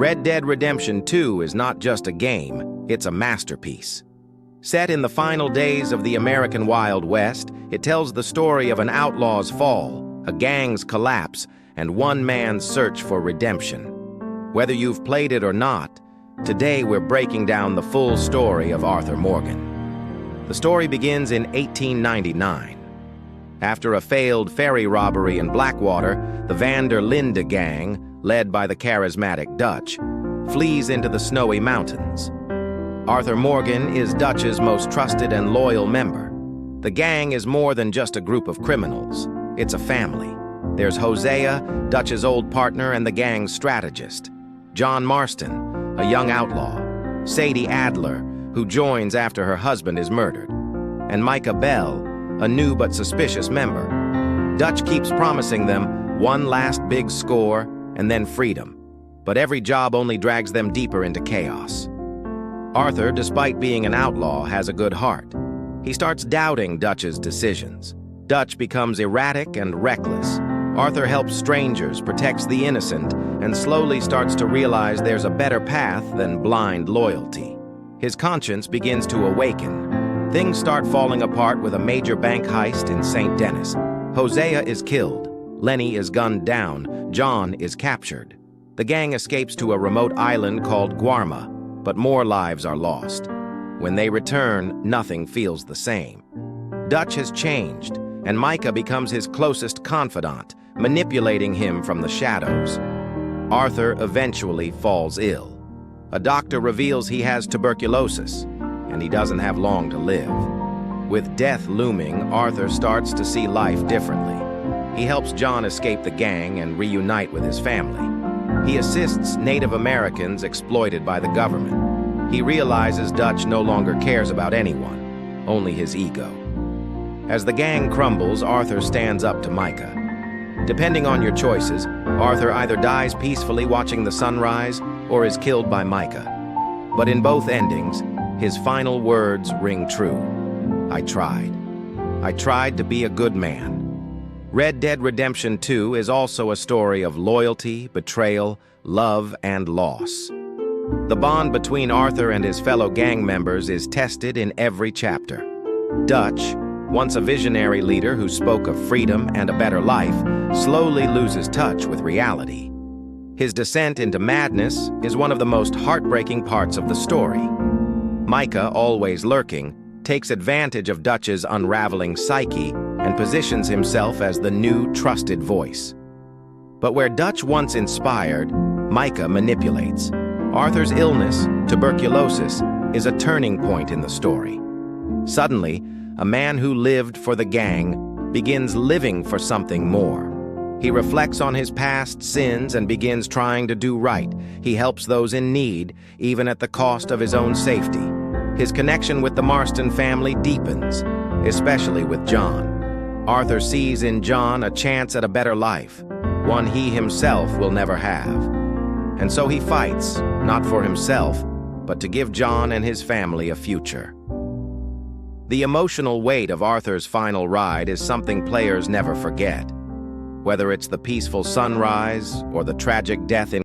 Red Dead Redemption 2 is not just a game, it's a masterpiece. Set in the final days of the American Wild West, it tells the story of an outlaw's fall, a gang's collapse, and one man's search for redemption. Whether you've played it or not, today we're breaking down the full story of Arthur Morgan. The story begins in 1899. After a failed ferry robbery in Blackwater, the Linde Gang, led by the charismatic Dutch, flees into the snowy mountains. Arthur Morgan is Dutch's most trusted and loyal member. The gang is more than just a group of criminals. It's a family. There's Hosea, Dutch's old partner and the gang's strategist. John Marston, a young outlaw. Sadie Adler, who joins after her husband is murdered. And Micah Bell, a new but suspicious member. Dutch keeps promising them one last big score and then freedom. But every job only drags them deeper into chaos. Arthur, despite being an outlaw, has a good heart. He starts doubting Dutch's decisions. Dutch becomes erratic and reckless. Arthur helps strangers, protects the innocent, and slowly starts to realize there's a better path than blind loyalty. His conscience begins to awaken. Things start falling apart with a major bank heist in St. Denis. Hosea is killed. Lenny is gunned down. John is captured. The gang escapes to a remote island called Guarma, but more lives are lost. When they return, nothing feels the same. Dutch has changed, and Micah becomes his closest confidant, manipulating him from the shadows. Arthur eventually falls ill. A doctor reveals he has tuberculosis, and he doesn't have long to live. With death looming, Arthur starts to see life differently. He helps John escape the gang and reunite with his family. He assists Native Americans exploited by the government. He realizes Dutch no longer cares about anyone, only his ego. As the gang crumbles, Arthur stands up to Micah. Depending on your choices, Arthur either dies peacefully watching the sunrise or is killed by Micah. But in both endings, his final words ring true. I tried. I tried to be a good man. Red Dead Redemption 2 is also a story of loyalty, betrayal, love, and loss. The bond between Arthur and his fellow gang members is tested in every chapter. Dutch, once a visionary leader who spoke of freedom and a better life, slowly loses touch with reality. His descent into madness is one of the most heartbreaking parts of the story. Micah, always lurking, takes advantage of Dutch's unraveling psyche and positions himself as the new trusted voice. But where Dutch once inspired, Micah manipulates. Arthur's illness, tuberculosis, is a turning point in the story. Suddenly, a man who lived for the gang begins living for something more. He reflects on his past sins and begins trying to do right. He helps those in need, even at the cost of his own safety. His connection with the Marston family deepens, especially with John. Arthur sees in John a chance at a better life, one he himself will never have. And so he fights, not for himself, but to give John and his family a future. The emotional weight of Arthur's final ride is something players never forget. Whether it's the peaceful sunrise or the tragic death in